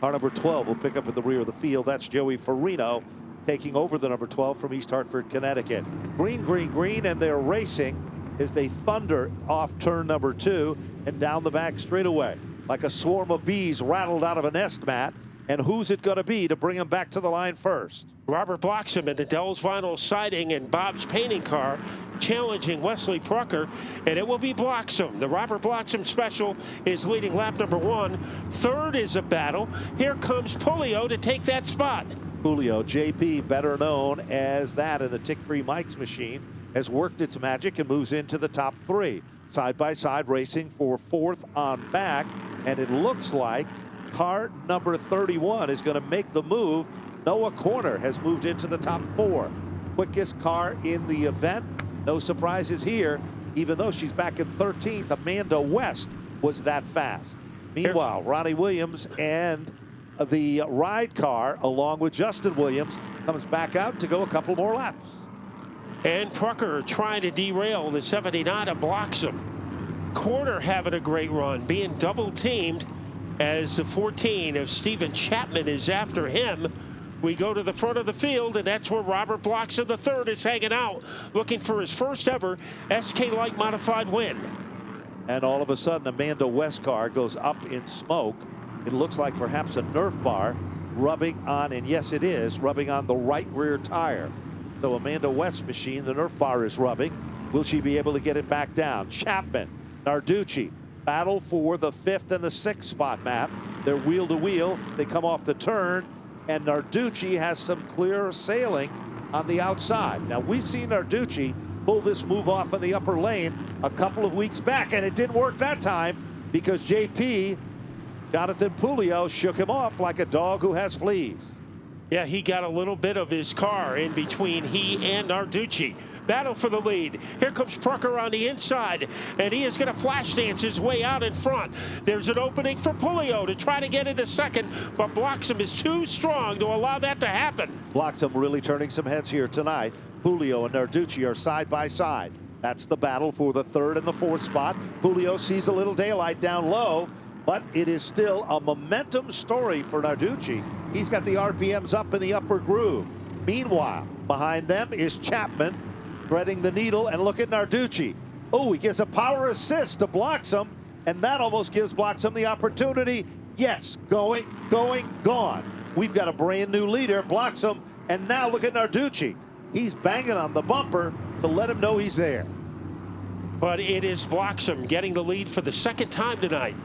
Car number 12 will pick up at the rear of the field. That's Joey Farino taking over the number 12 from East Hartford, Connecticut. Green, green, green, and they're racing as they thunder off turn number 2 and down the back straightaway. Like a swarm of bees rattled out of a nest, Matt. And who's it going to be to bring him back to the line first? Robert Bloxham in the Dell's Vinyl Siding and Bob's Painting car challenging Wesley Prucker, and it will be Bloxham. The Robert Bloxham special is leading lap number 1. Third is a battle. Here comes Pulio to take that spot. Julio, JP, better known as that in the Tick-Free Mike's machine, has worked its magic and moves into the top 3. Side by side racing for 4th on back, and it looks like car number 31 is going to make the move. Noah Korner has moved into the top 4. Quickest car in the event. No surprises here, even though she's back in 13th. Amanda West was that fast. Meanwhile, Ronnie Williams and the ride car, along with Justin Williams, comes back out to go a couple more laps. And Prucker trying to derail the 79 of Bloxham. Korner having a great run, being double teamed as the 14 of Stephen Chapman is after him. We go to the front of the field, and that's where Robert Bloxham III is hanging out, looking for his first ever SK Light modified win. And all of a sudden, Amanda West car goes up in smoke. It looks like perhaps a Nerf bar rubbing on, and yes, it is, rubbing on the right rear tire. So Amanda West's machine, the Nerf bar is rubbing. Will she be able to get it back down? Chapman, Narducci, battle for the 5th and the 6th spot, Matt. They're wheel to wheel. They come off the turn, and Narducci has some clear sailing on the outside. Now, we've seen Narducci pull this move off in the upper lane a couple of weeks back, and it didn't work that time because JP, Jonathan Pulio, shook him off like a dog who has fleas. Yeah, he got a little bit of his car in between he and Narducci. Battle for the lead. Here comes Prucker on the inside, and he is going to flash dance his way out in front. There's an opening for Pulio to try to get into second, but Bloxham is too strong to allow that to happen. Bloxham really turning some heads here tonight. Pulio and Narducci are side by side. That's the battle for the 3rd and the 4th spot. Pulio sees a little daylight down low, but it is still a momentum story for Narducci. He's got the RPMs up in the upper groove. Meanwhile, behind them is Chapman, threading the needle, and look at Narducci. Oh, he gives a power assist to Bloxham, and that almost gives Bloxham the opportunity. Yes, going, gone. We've got a brand new leader, Bloxham, and now look at Narducci. He's banging on the bumper to let him know he's there. But it is Bloxham getting the lead for the 2nd time tonight.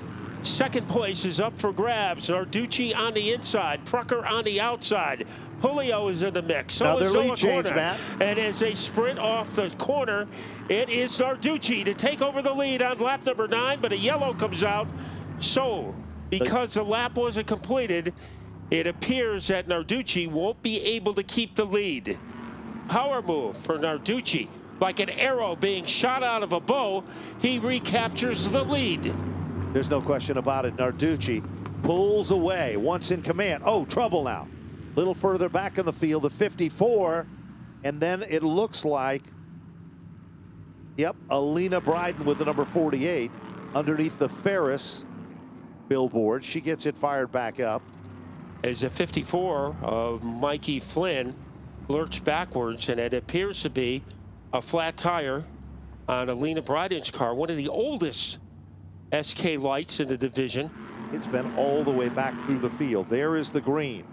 Second place is up for grabs. Narducci on the inside, Prucker on the outside. Pulio is in the mix. So is Noah Korner. And as they sprint off the corner, it is Narducci to take over the lead on lap number 9, but a yellow comes out. So, because the lap wasn't completed, it appears that Narducci won't be able to keep the lead. Power move for Narducci. Like an arrow being shot out of a bow, he recaptures the lead. There's no question about it. Narducci pulls away once in command. Oh, trouble now. A little further back in the field, the 54. And then it looks like, yep, Alina Bryden with the number 48 underneath the Ferris billboard. She gets it fired back up. As a 54 of Mikey Flynn lurched backwards, and it appears to be a flat tire on Alina Bryden's car, one of the oldest SK Lights in the division. It's been all the way back through the field. There is the green.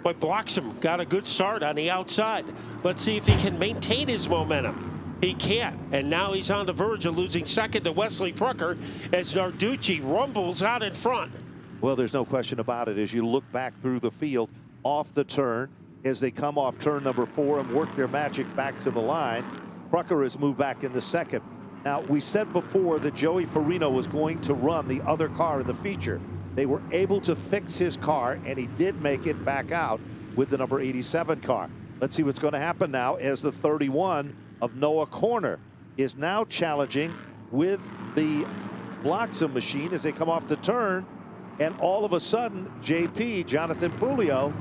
But Bloxham got a good start on the outside. Let's see if he can maintain his momentum. He can't, and now he's on the verge of losing second to Wesley Prucker as Narducci rumbles out in front. Well, there's no question about it. As you look back through the field, off the turn, as they come off turn number 4 and work their magic back to the line, Prucker has moved back in the second. Now, we said before that Joey Farino was going to run the other car in the feature. They were able to fix his car, and he did make it back out with the number 87 car. Let's see what's going to happen now as the 31 of Noah Korner is now challenging with the Bloxham machine as they come off the turn. And all of a sudden, JP, Jonathan Pulio,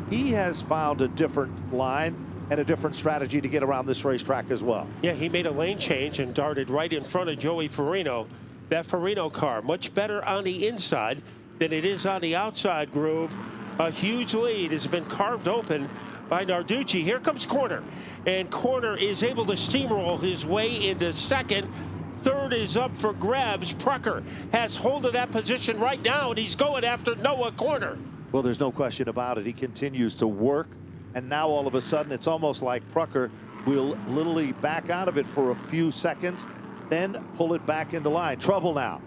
he has found a different line and a different strategy to get around this racetrack as well. Yeah, he made a lane change and darted right in front of Joey Farino. That Farino car, much better on the inside. than it is on the outside groove. A huge lead has been carved open by Narducci. Here comes Korner, and Korner is able to steamroll his way into second. Third is up for grabs. Prucker has hold of that position right now, and he's going after Noah Korner. Well, there's no question about it. He continues to work, and now all of a sudden it's almost like Prucker will literally back out of it for a few seconds, then pull it back into line. Trouble now.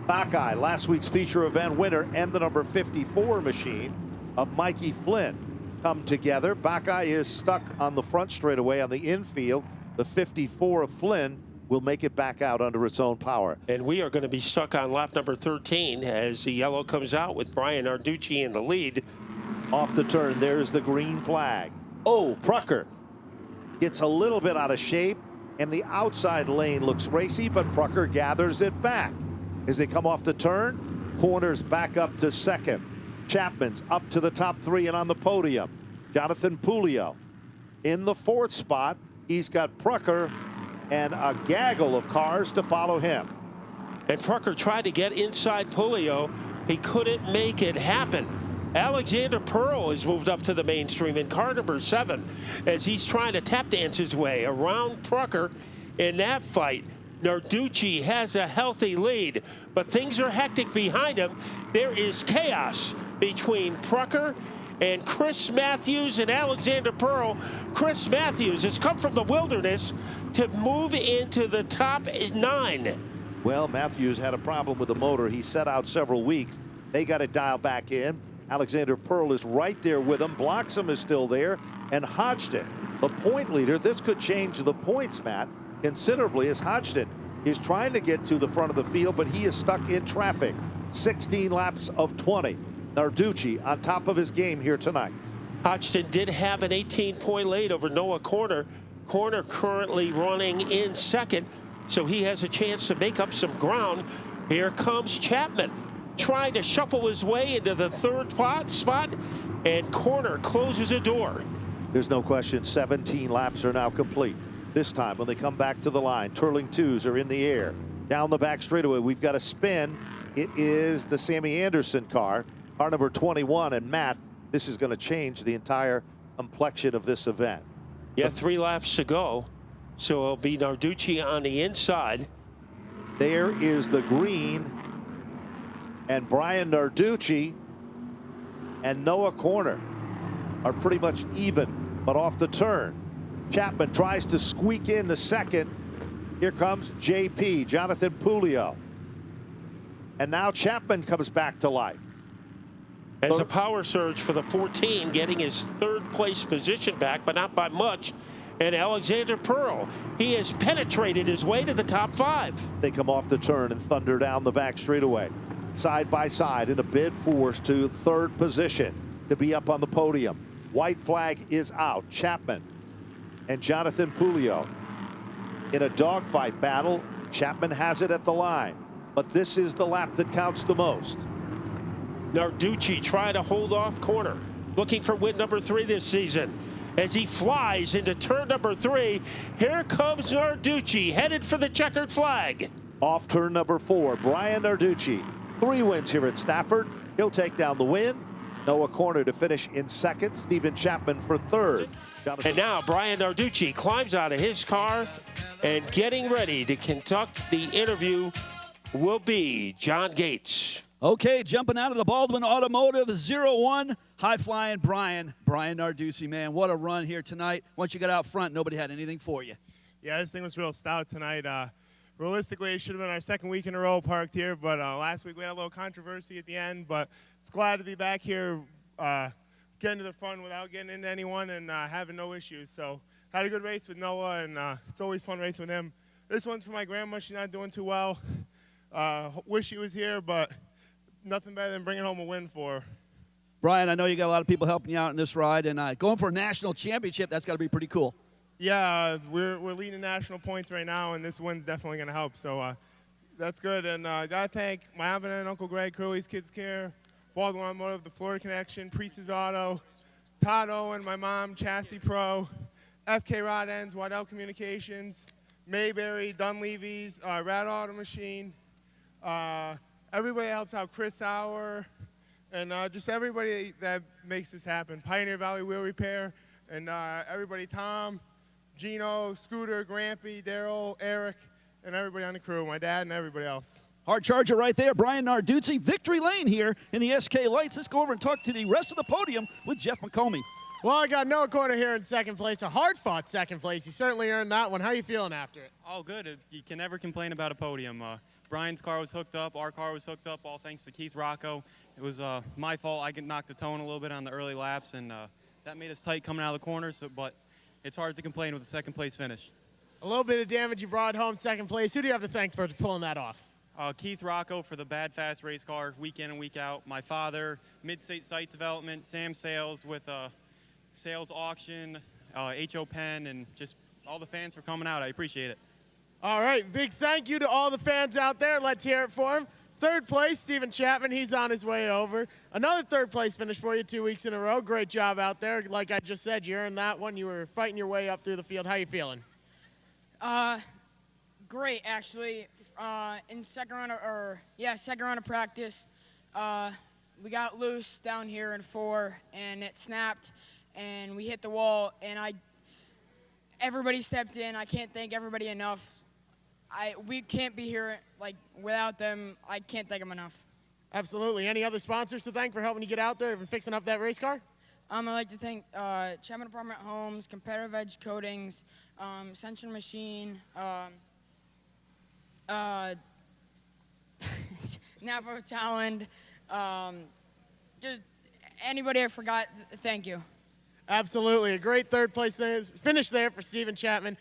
Buckeye, last week's feature event winner, and the number 54 machine of Mikey Flynn come together. Buckeye is stuck on the front straightaway on the infield. The 54 of Flynn will make it back out under its own power. And we are going to be stuck on lap number 13 as the yellow comes out with Brian Narducci in the lead. Off the turn, there's the green flag. Oh, Prucker gets a little bit out of shape, and the outside lane looks racy, but Prucker gathers it back. As they come off the turn, Korner's back up to second. Chapman's up to the top three and on the podium. Jonathan Pulio in the fourth spot. He's got Prucker and a gaggle of cars to follow him. And Prucker tried to get inside Pulio. He couldn't make it happen. Alexander Pearl has moved up to the mainstream in car number 7 as he's trying to tap dance his way around Prucker in that fight. Narducci has a healthy lead, but things are hectic behind him. There is chaos between Prucker and Chris Matthews and Alexander Pearl. Chris Matthews has come from the wilderness to move into the top 9. Well, Matthews had a problem with the motor. He set out several weeks. They got it dialed back in. Alexander Pearl is right there with him. Bloxham is still there, and Hodgson, the point leader. This could change the points, Matt, considerably, as Hodgson is trying to get to the front of the field, but he is stuck in traffic. 16 laps of 20. Narducci on top of his game here tonight. Hodgson did have an 18-point lead over Noah Korner. Korner currently running in second, so he has a chance to make up some ground. Here comes Chapman, trying to shuffle his way into the third spot, and Korner closes a door. There's no question 17 laps are now complete. This time when they come back to the line, twirling twos are in the air. Down the back straightaway, we've got a spin. It is the Sammy Anderson car number 21, and Matt, this is going to change the entire complexion of this event. Yeah, 3 laps to go, so it'll be Narducci on the inside. There is the green, and Brian Narducci and Noah Korner are pretty much even, but off the turn. Chapman tries to squeak in the second. Here comes JP, Jonathan Pulio. And now Chapman comes back to life. As a power surge for the 14, getting his third place position back, but not by much. And Alexander Pearl, he has penetrated his way to the top 5. They come off the turn and thunder down the back straightaway. Side by side in a bid for to third position to be up on the podium. White flag is out. Chapman and Jonathan Pulio in a dogfight battle. Chapman has it at the line, but this is the lap that counts the most. Narducci trying to hold off Korner, looking for win number 3 this season. As he flies into turn number 3, here comes Narducci, headed for the checkered flag. Off turn number 4, Brian Narducci. 3 wins here at Stafford. He'll take down the win. Noah Korner to finish in second. Stephen Chapman for third. And now Brian Narducci climbs out of his car, and getting ready to conduct the interview will be John Gates. Okay, jumping out of the Baldwin Automotive 01, high-flying Brian Narducci, man. What a run here tonight. Once you got out front, nobody had anything for you. Yeah, this thing was real stout tonight. Realistically, it should have been our second week in a row parked here, but last week we had a little controversy at the end, but it's glad to be back here getting to the front without getting into anyone and having no issues. So had a good race with Noah, and it's always fun racing with him. This one's for my grandma. She's not doing too well. Wish she was here, but nothing better than bringing home a win for her. Brian, I know you got a lot of people helping you out in this ride, and going for a national championship, that's got to be pretty cool. Yeah, we're leading national points right now, and this win's definitely going to help. So that's good. And I got to thank my aunt and Uncle Greg, Curly's Kids Care, Baldwin Automotive, the Florida Connection, Priest's Auto, Todd Owen, my mom, Chassis Pro, FK Rod Ends, Waddell Communications, Mayberry, Dunleavy's, Rad Auto Machine. Everybody helps out. Chris Sauer, and just everybody that makes this happen. Pioneer Valley Wheel Repair, and everybody, Tom, Gino, Scooter, Grampy, Daryl, Eric, and everybody on the crew, my dad and everybody else. Hard charger right there, Brian Narduzzi. Victory lane here in the SK Lights. Let's go over and talk to the rest of the podium with Jeff McComey. Well, I got Noah Korner here in second place, a hard-fought second place. You certainly earned that one. How are you feeling after it? Oh, good. You can never complain about a podium. Brian's car was hooked up. Our car was hooked up, all thanks to Keith Rocco. It was my fault. I knocked the tone a little bit on the early laps, and that made us tight coming out of the corners, but it's hard to complain with a second-place finish. A little bit of damage. You brought home second place. Who do you have to thank for pulling that off? Keith Rocco for the Bad Fast race car, week in and week out. My father, Mid-State Site Development, Sam Sales with Sales Auction, H.O. Penn, and just all the fans for coming out. I appreciate it. All right, big thank you to all the fans out there. Let's hear it for him. Third place, Stephen Chapman. He's on his way over. Another third place finish for you 2 weeks in a row. Great job out there. Like I just said, you earned that one. You were fighting your way up through the field. How you feeling? Great, actually. In second round of practice, we got loose down here in 4, and it snapped, and we hit the wall, and everybody stepped in. I can't thank everybody enough. We can't be here without them. I can't thank them enough. Absolutely. Any other sponsors to thank for helping you get out there and fixing up that race car? I'd like to thank Chapman Apartment Homes, Competitive Edge Coatings, Central Machine, Napa Talent, just anybody I forgot, thank you. Absolutely. A great third place finish there for Stephen Chapman.